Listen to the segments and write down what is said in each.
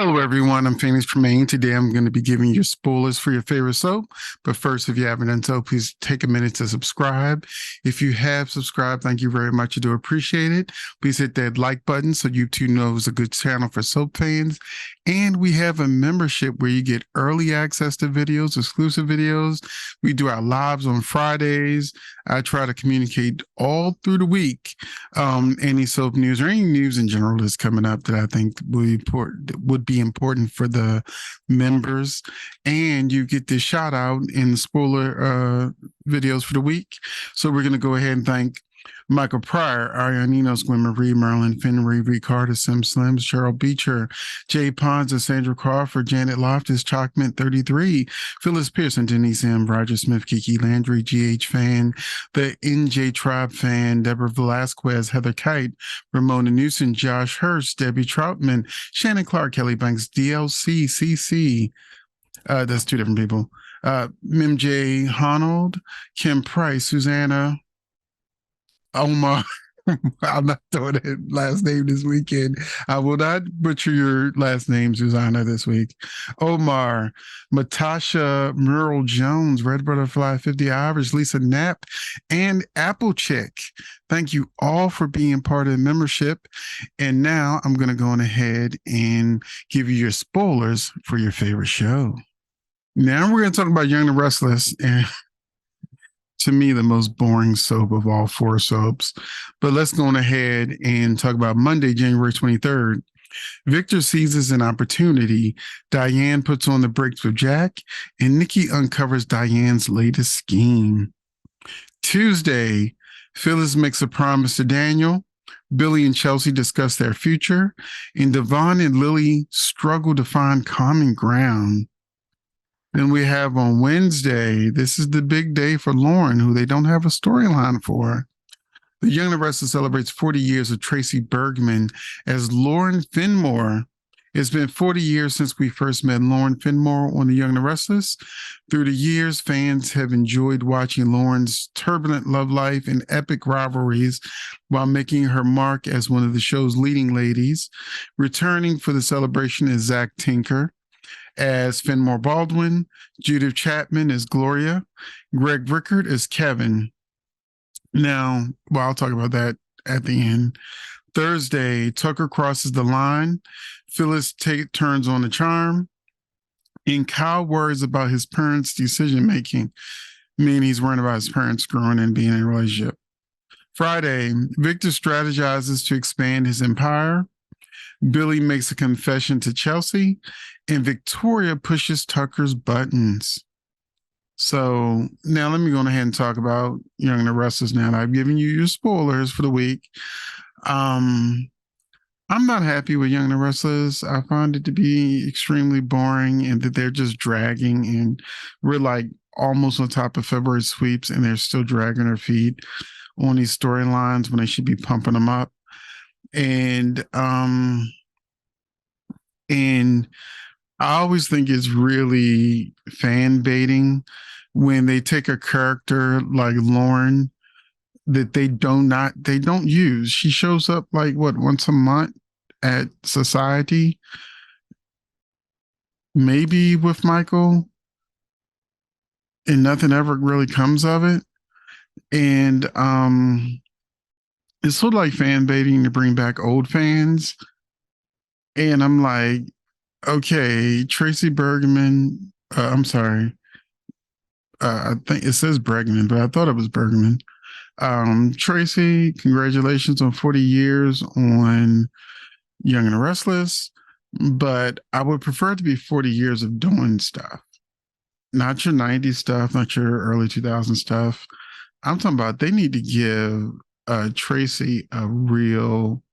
Hello, everyone. I'm Phoenixtremayne. Today, I'm going to be giving you spoilers for your favorite soap. But first, if you haven't done so, please take a minute to subscribe. If you have subscribed, thank you very much. I do appreciate it. Please hit that like button so YouTube knows a good channel for soap fans. And we have a membership where you get early access to videos, exclusive videos. We do our lives on Fridays. I try to communicate all through the week any soap news or any news in general that's coming up that I think would be important for the members. And you get this shout out in the spoiler videos for the week. So we're going to go ahead and thank Michael Pryor, Arianinos, Gwen Marie, Merlin, Finnery, Ricardo, Sim Slims, Cheryl Beecher, Jay Ponza, Sandra Crawford, Janet Loftus, Chalkmint 33, Phyllis Pearson, Denise M., Roger Smith, Kiki Landry, GH Fan, the NJ Tribe Fan, Deborah Velasquez, Heather Kite, Ramona Newsom, Josh Hurst, Debbie Troutman, Shannon Clark, Kelly Banks, DLC, CC. That's two different people. Mim J. Honnold, Kim Price, Susanna, Omar. I'm not doing it last name this weekend. I will not butcher your last name, Susanna, this week. Omar, Matasha Merle Jones, Red Butterfly 50 Hours, Lisa Knapp, and Apple Chick. Thank you all for being part of the membership. And now I'm going to go on ahead and give you your spoilers for your favorite show. Now we're going to talk about Young and the Restless, and to me, the most boring soap of all four soaps. But let's go on ahead and talk about Monday, January 23rd. Victor seizes an opportunity. Diane puts on the brakes with Jack, and Nikki uncovers Diane's latest scheme. Tuesday, Phyllis makes a promise to Daniel. Billy and Chelsea discuss their future, and Devon and Lily struggle to find common ground. Then we have on Wednesday, this is the big day for Lauren, who they don't have a storyline for. The Young and the Restless celebrates 40 years of Tracy Bergman as Lauren Finmore. It's been 40 years since we first met Lauren Finmore on The Young and the Restless. Through the years, fans have enjoyed watching Lauren's turbulent love life and epic rivalries while making her mark as one of the show's leading ladies. Returning for the celebration is Zach Tinker as Finmore Baldwin, Judith Chapman as Gloria, Greg Rickard as Kevin. Now, well, I'll talk about that at the end. Thursday, Tucker crosses the line. Phyllis turns on the charm. And Kyle worries about his parents' decision making, meaning he's worrying about his parents growing and being in a relationship. Friday, Victor strategizes to expand his empire. Billy makes a confession to Chelsea, and Victoria pushes Tucker's buttons. So now let me go ahead and talk about Young and the Restless now. I've given you your spoilers for the week. I'm not happy with Young and the Restless. I find it to be extremely boring and that they're just dragging, and we're like almost on top of February sweeps and they're still dragging their feet on these storylines when they should be pumping them up. And I always think it's really fan baiting when they take a character like Lauren that they don't use. She shows up like once a month at Society, maybe with Michael, and nothing ever really comes of it. And it's sort of like fan baiting to bring back old fans. And I'm like, okay, Tracy Bergman. I'm sorry. I think it says Bregman, but I thought it was Bergman. Tracy, congratulations on 40 years on Young and the Restless. But I would prefer it to be 40 years of doing stuff, not your 90s stuff, not your early 2000s stuff. I'm talking about they need to give Tracy a real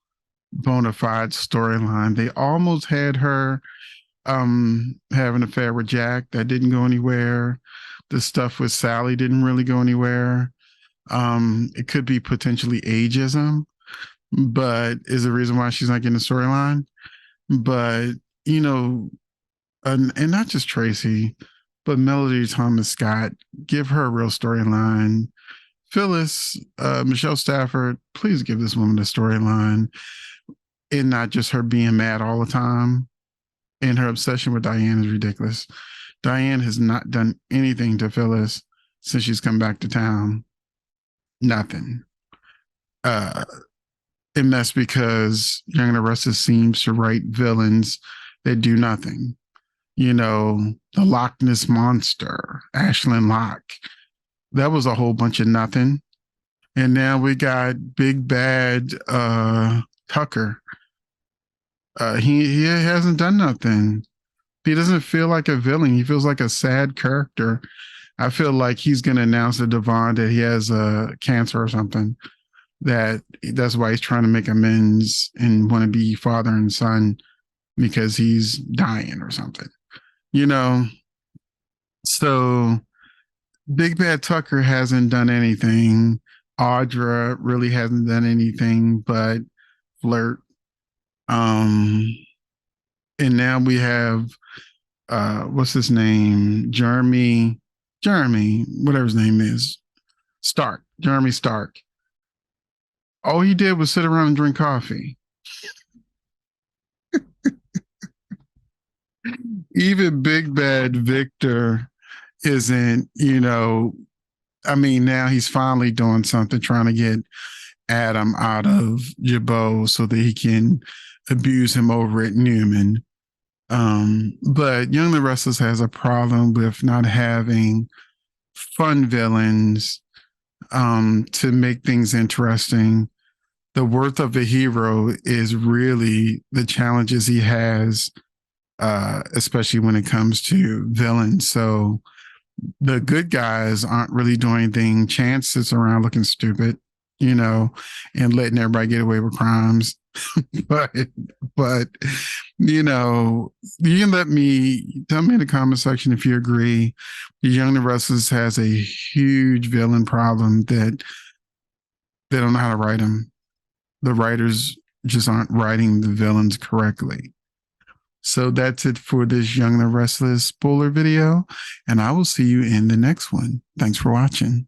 bona fide storyline. They almost had her have an affair with Jack. That didn't go anywhere. The stuff with Sally didn't really go anywhere. It could be potentially ageism, but is the reason why she's not getting a storyline. But, and not just Tracy, but Melody Thomas Scott, give her a real storyline. Phyllis, Michelle Stafford, please give this woman a storyline and not just her being mad all the time. And her obsession with Diane is ridiculous. Diane has not done anything to Phyllis since she's come back to town. Nothing. Uh, and that's because Young and the Restless seems to write villains that do nothing. You know, the Loch Ness Monster, Ashland Locke. That was a whole bunch of nothing. And now we got Big Bad Tucker. He hasn't done nothing. He doesn't feel like a villain. He feels like a sad character. I feel like he's going to announce to Devon that he has cancer or something. That's why he's trying to make amends and want to be father and son because he's dying or something. You know, so Big Bad Tucker hasn't done anything. Audra really hasn't done anything but flirt. And now we have what's his name? Jeremy, whatever his name is. Stark. Jeremy Stark. All he did was sit around and drink coffee. Even Big Bad Victor isn't, I mean, now he's finally doing something, trying to get Adam out of Jabot so that he can abuse him over at Newman. But Young the Restless has a problem with not having fun villains to make things interesting. The worth of a hero is really the challenges he has, especially when it comes to villains. So the good guys aren't really doing anything. Chance sits around looking stupid, and letting everybody get away with crimes. but you can tell me in the comment section if you agree. Young and the Restless has a huge villain problem that they don't know how to write them. The writers just aren't writing the villains correctly. So that's it for this Young and the Restless spoiler video, and I will see you in the next one. Thanks for watching.